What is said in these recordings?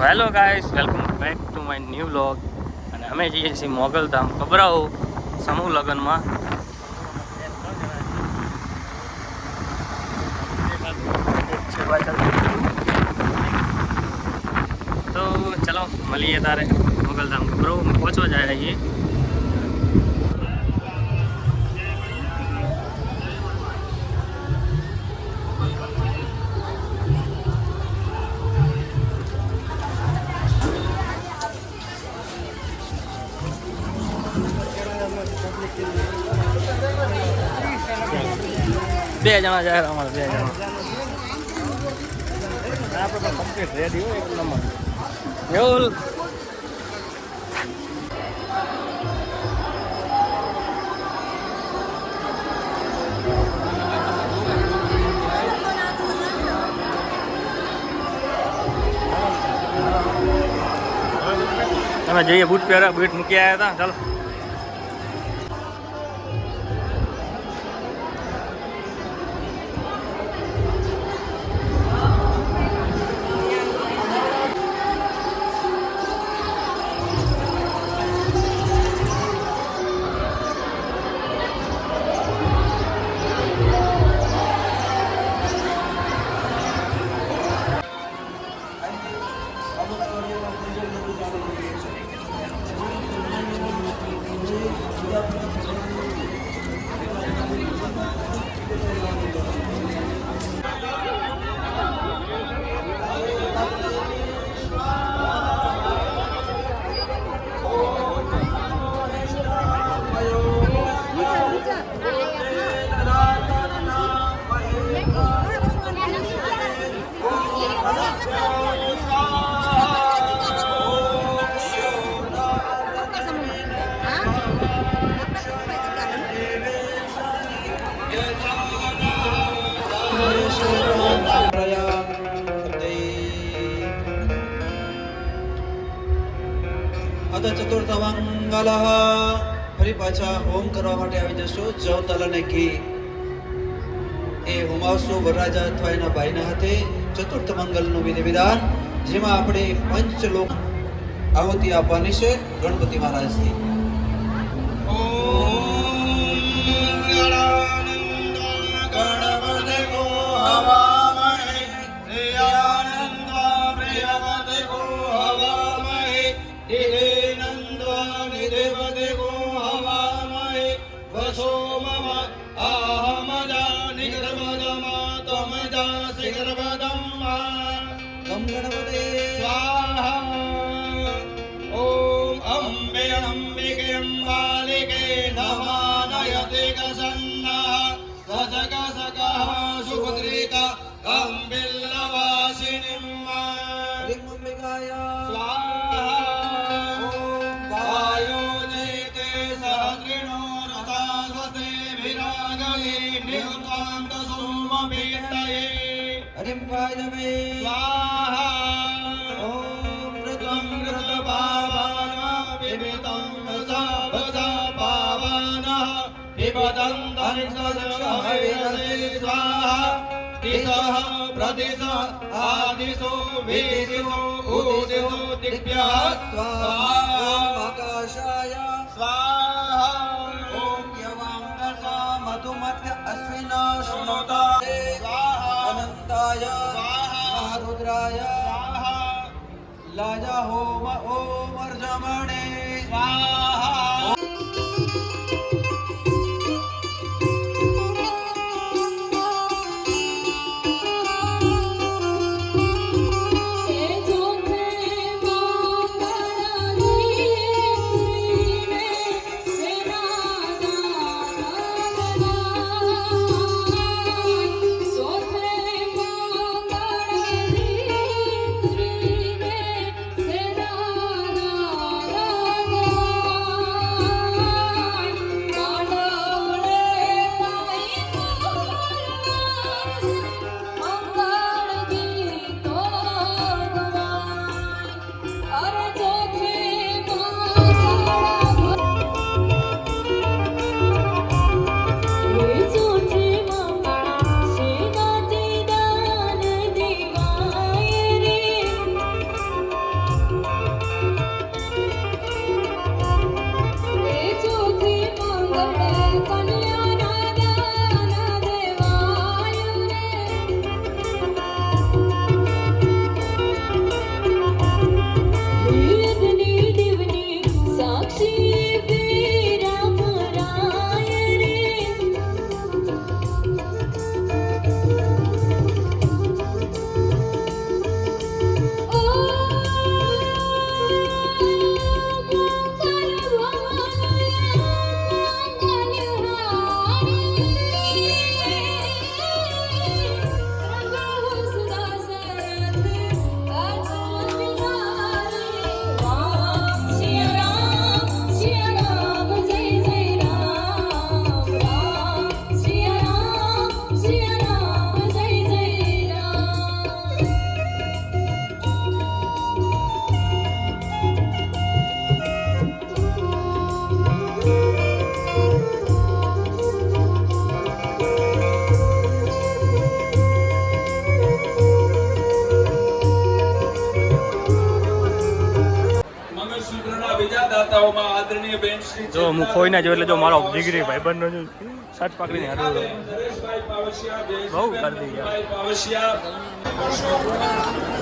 Hello guys, welcome back to my new vlog. અને અમે જઈએ છીએ મોગલધામ કબરાઓ સમૂહ લગ્નમાં. તો ચલો મળીએ તારે મોગલધામ કબરાઓ પહોંચવા જાય છીએ. બે જણા જાય અમારે, બે જણા આપણે કમ્પ્લીટ રેડી હોય એક નંબર. મેહુલ તમે જઈએ બૂટ પહેરા, બૂટ મૂકી આવ્યા હતા. ચાલો अथ चतुर्थ मंगल फरी पाछा होम करवा माटे आवी जशो जव तल ने घी ए होमावशो वरराजा अथवा एना भाईना हाथे चतुर्थ मंगल નું વિધિ વિધાન જેમાં આપણે પંચલોક આહુતિ આપવાની છે ગણપતિ મહારાજથી. गणपते स्वाहा ओम अंबे अंबिके अंबालिके नमानयते कसन्नः सजगसकः सुपुत्रिका कंबिल्लवासिनीं ह्रीं स्वाहा ओम वायो जेते सहस्रिणो रथा स्वस्ते विरागये निहुतान्त सोमपीठये हरिं वायवे स्वाहा ओम ऋतं ऋतपावनः पिबतं भजा पावनः पिबदन्तरिक्षसहैरसे स्वाहा दिशः प्रदिशः आदिशो वेदिशो उदिशो दिव्यः स्वाहा आकाशाय स्वाहा ओम यवांगसा मधुमध्य अश्विना श्रुणोता स्वाहा अनंताय स्वाहा महारुद्राय स्वाहा लाजा होम ओम अर्जमणे स्वाहा. સંસ્થાઓમાં આદરણીય બેન શ્રી જો હું ખોઈ ના જો એટલે જો મારો જીગરી ભાઈબંધનો જો સચ પકડીને હારું નરેશભાઈ પાવસિયા, બહુ કરી દીધા. જયેશભાઈ પાવસિયા,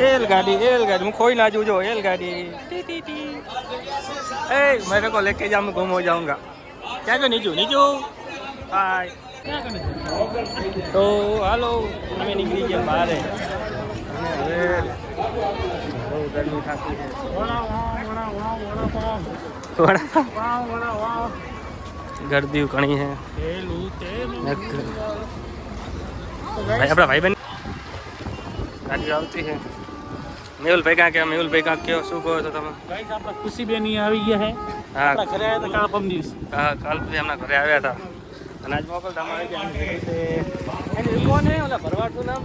एल गाड़ी मैं खोई ना जू जो एल गाड़ी टी टी टी ए मेरे को लेके जा मैं गुम हो जाऊंगा क्या जो नीचू नीचू हाय तो हेलो हमें निकली गया बाहर है હવે બહુ ગરમી થતી છે गर्दी घणी है भाई अपना भाई बहन गाड़ी આવતી છે મેહુલ ભાઈ કાં કે મેહુલ ભાઈ કાં કયો શું કહો છો તમે ગાઈસ આપણા ખુશી બેની આવી ગયા છે હા આપણા ઘરે આવ્યા હતા કાલ પરમ દિવસ હા કાલ સુધી એમના ઘરે આવ્યા હતા અને આજ મોકલ તમે આવી ગયા છે એની કોણ હે ઓલા ભરવાડ નું નામ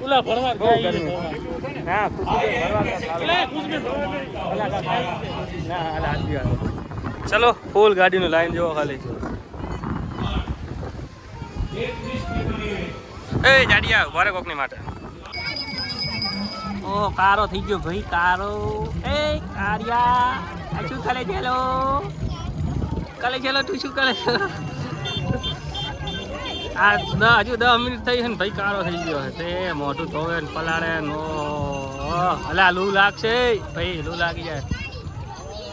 ઓલા ભરવાડ બહુ ગરમી હા ખુશી ભરવાડ ના હાલ આવી ચલો ફૂલ ગાડીનું લાઈન જોવો ખાલી એ જાડિયા ઉભા રે કોકની માટે ઓ કારો થઈ ગયો ભાઈ કારો એ કારિયા આ શું કરે ચેલો તું શું કરે છે આ હજુ 10 મિનિટ થઈ છે ને ભાઈ કારો થઈ ગયો છે તે મોઢું ધોવે ને પલાળે નો અલા લૂ લાગશે ભાઈ લૂ લાગી જાય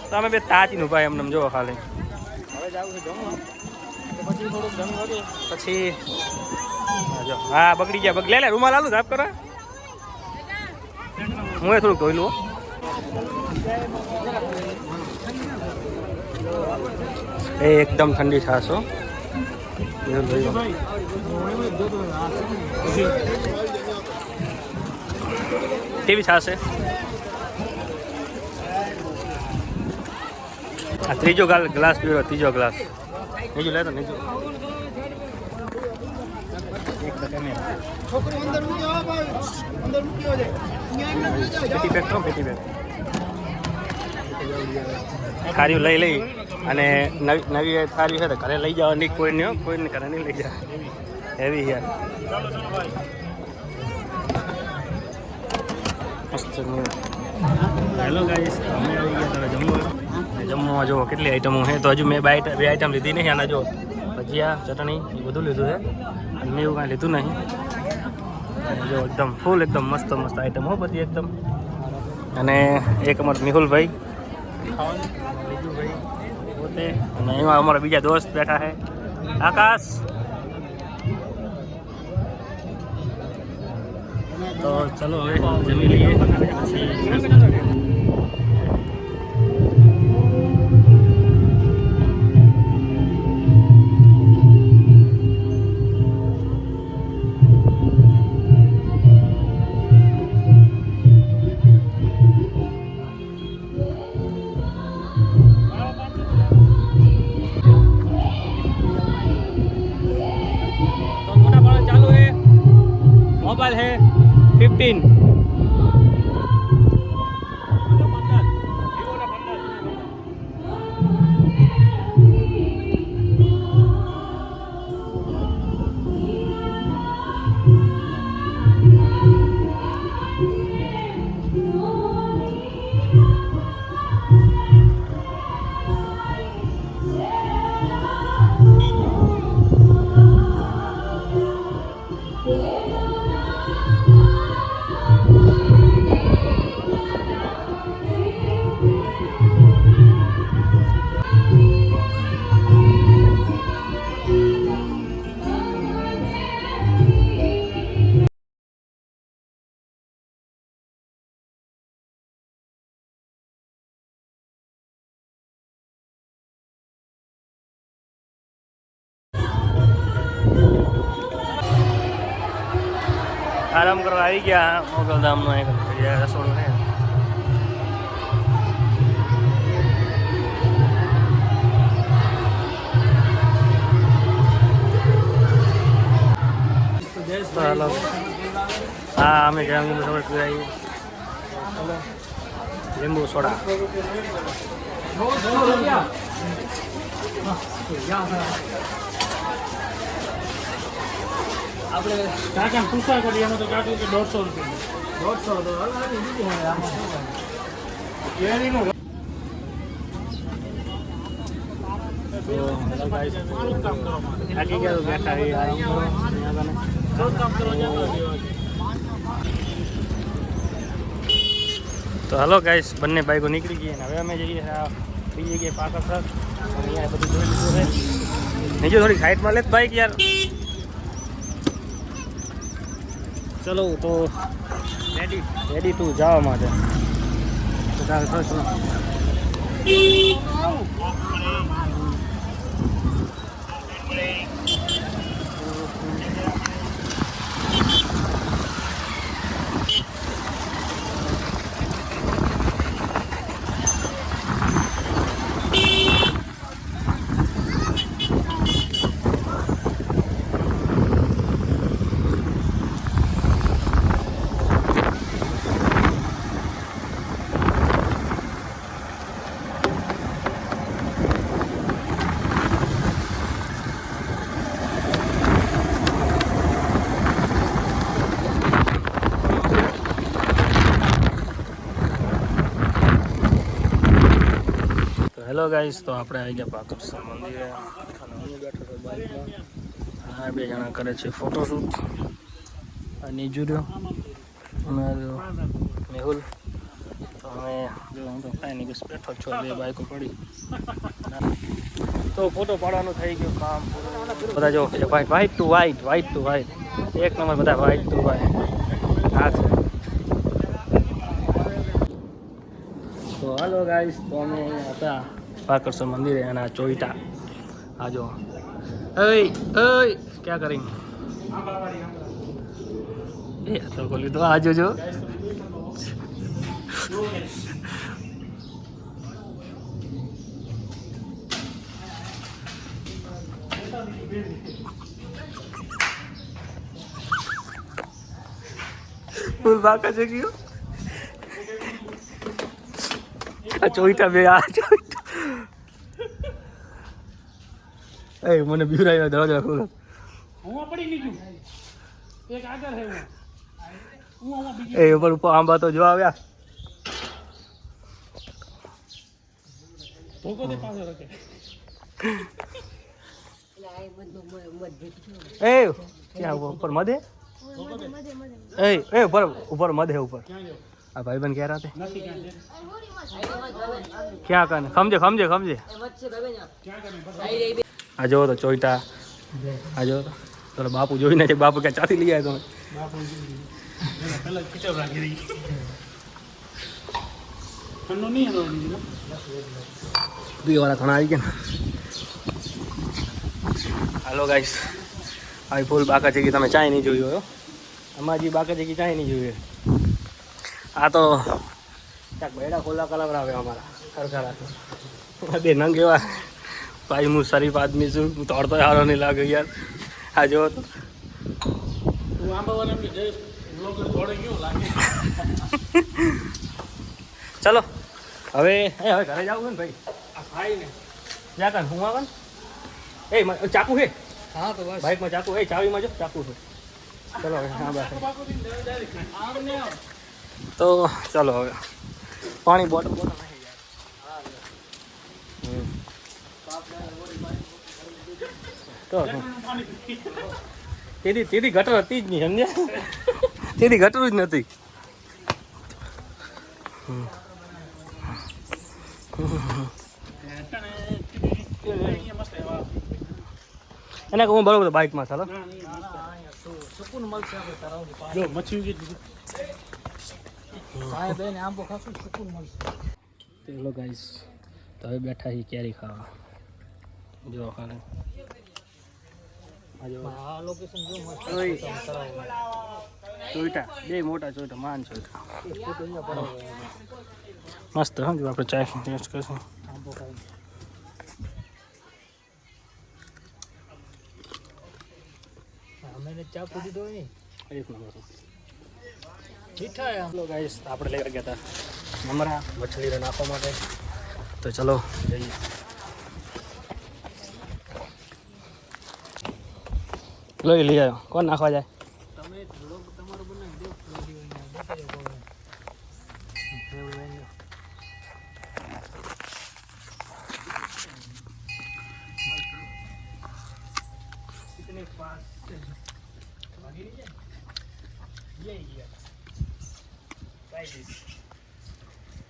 તમે બે તાચી નું ભાઈ એમને જોવો ખાલી હવે જાવું છે જમવા પછી થોડુંક જમવા દે પછી હા બગડી ગયા લે રૂમાલ આલું સાફ કરવા હું એ થોડુંક ધોઈ લઉં એ એકદમ ઠંડી છાશ હો કેવી છાશ છે આ ત્રીજો ગ્લાસ પીવો ત્રીજો ગ્લાસ નીચું લે તો નીચું થારીઓ લઈ અને નવી થારી છે તો ઘરે લઈ જવાની કોઈને ઘરે નહીં લઈ જાય એવી યાર મસ્ત હેલો ગાઈસ અમે આવી ગયા તારે જમવા જો કેટલી આઈટમો છે તો હજુ મેં બે આઈટમ લીધી નહીં આના જો ભજીયા ચટણી એ બધું લીધું છે અને મેં એવું કાંઈ લીધું નહીં જો એકદમ ફૂલ એકદમ મસ્ત આઈટમ હો બધી એકદમ અને એક અમારા મેહુલભાઈ બીજુભાઈ પોતે અને એમાં અમારા બીજા દોસ્ત બેઠા છે આકાશ તો ચલો હવે જમી લઈએ मोबाइल है 15 આરામ કરવા આવી ગયા મોગલધામનો એક રસોડું છે હાલો હા અમે ગયા લીંબુ સોડા પીવાઈએ લીંબુ સોડા આપણે કાકા પૂછા કરી એમાં તો કાઢ્યું કે 150 રૂપિયા 150 તો હેલો ગાઈસ, થાકી ગયા તો બેઠા છીએ, આરામ કરો અહીંયા કને. તો હલો ગાઈસ, બંને બાઈકો નીકળી ગઈ અને હવે અમે જઈએ બીજી જગ્યાએ પાકર સર. અહીંયા બધું જોઈ લીધું છે. નીચે થોડી સાઈડમાં લે બાઈક યાર. ચલો તો રેડી ટુ જવા માટે. તો ચાલો ચલો. હેલો ગાઈસ, તો આપણે આવી ગયા પાકરસર મંદિરે અને હું બેઠો હતો બાઇકમાં. આ બે જણા કરે છે ફોટોશૂટ. આ નીજુર્યો અને મેહુલ. તો અમે જો હું તો કાંઈ નહીં, બસ બેઠો જ છું. બે બાઇકો પડી તો ફોટો પાડવાનું થઈ ગયું કામ પૂરું. બધા જો white to white, white to white, એક નંબર બધા વ્હાઈટ ટુ વ્હાઈટ. હા છે. તો હાલો ગાઈસ, તો અમે અહીંયા હતા પાકરસર મંદિરે અને આ ચોઈટા. આ જો ક્યાં કરી એ તો બોલ્યું તો આ જોજો. ફૂલ બાકા છે ગયો આ ચોઈટા બે. આ ચોઈટા એ મને બીવરાયો દરવાજા ખોલો. હું પડી લીધું એક આગળ હે હું એ ઉપર આંબા તો જો આવ્યા. ભોગો દે પાછો રકે એ ક્યાં ઉપર મધે એ ઉપર મધે ઉપર. આ ભાઈબંધ ક્યાં રાતે ક્યાં કાને સમજે. આ જો તો ચોઈટા. આ જો તો બાપુ જોઈને છે. બાપુ ક્યાં ચાથી લઈ આવ્યા તમે? બે વાળા ઘણા આવી ગયા ને. હાલો ગાઈસ, આવી ફૂલ બાકા જગી તમે ચાય નહીં જોયું હોય. અમારી બાકા જગી ચાય નહીં જોયું. આ તો ક્યાંક બેડા ખોલા કલર આવે અમારા સરકાર. બે નંગ એવા ભાઈ, હું શરીફ આદમી છું, હું તોડતો સારો નહીં લાગે યાર. આ જો તો ચલો હવે ઘરે જવું ને ભાઈ. આ ખાઈને જ્યાં કાન હું આવે ને એ ચાકુ છે. હા તો બસ બાઈકમાં ચાકુ. એ ચાવીમાં જો ચાકુ છે. ચલો હવે હા બસ. તો ચાલો હવે પાણી બોટલ નાખી જાય. તેથી ગટર હતી જ નહીં, સમજ્યા? તેથી ગટરું જ નથી. એને કહું બરોબર બાઇકમાં ચાલો. ચલો ગાઈસ, તો હવે બેઠા છીએ કેરી ખાવા. જો ખાને ચોઈટા બે મોટા ચોઈટા માન ચોઈટા મસ્ત. હા જો આપણે ચાય ટેસ્ટ કરીશું. એક નંબર મીઠા. ગાઈસ, આપણે લઈ ગયા હતા મમરા મછલીને નાખવા માટે. તો ચલો જઈએ. લઈ આવ્યો. કોણ નાખવા જાય?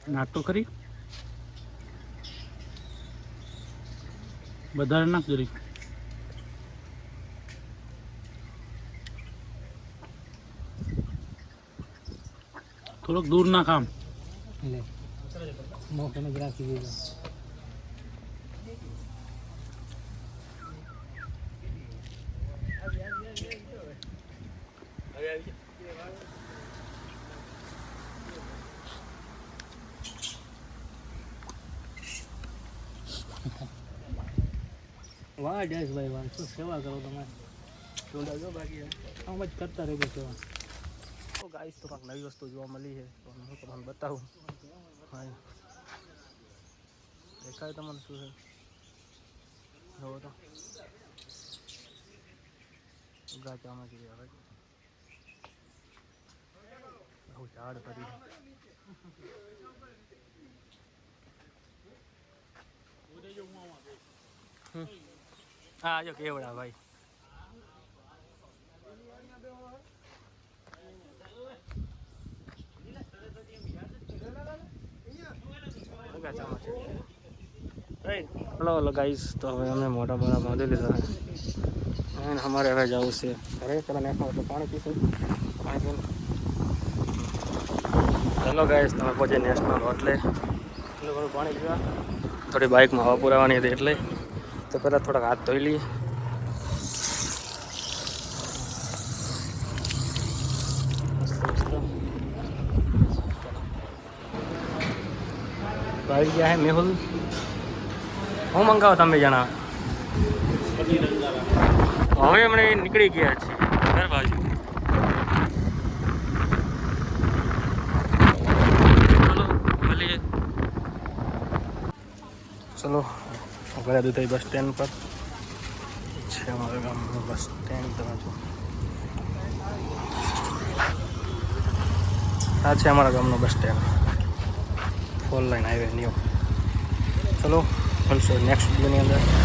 નાખ તો ખરી વધારે નાખ જરી થોડોક દૂર નાખ આમ વાહ જયેશભાઈ વાહ શું સેવા કરો તમે જોડા જો બાકી આમ જ કરતા રહેજો સેવા તો ગાઈસ તો કાંઈક નવી વસ્તુ જોવા મળી છે તો હું તમને બતાવું હા દેખાય તમને શું છે જોવો તો ગાચામાં કીધી આવે બહુ ઝાડ પડી હા જો કેવડા ભાઈ हेलो गाइस तो હવે અમે મોટા બड़ा બાંધી લીધા છે અને અમારે હવે જવું છે અરે પેલા નેખો તો પાણી પીશું પાણી ચલો ગાઈસ તમે પહોંચે નેશનલ હોટલે થોડું પાણી પીવા થોડી બાઇકમાં હવા પુરાવાની હતી એટલે તો પહેલાં થોડાક હાથ ધોઈ લઈએ આવી ગયા હે મેહુલ હું મંગાવો તમે જણાવો હવે હમણાં નીકળી ગયા છીએ ઘર બાજુ ચલો મળીએ ચલો ગયા દુધાઈ બસ સ્ટેન્ડ પર છે અમારા ગામનું બસ સ્ટેન્ડ તમે જો આ છે અમારા ગામનો bus stand 4 line highway new ચલો મળશું નેક્સ્ટ વિડીયોની અંદર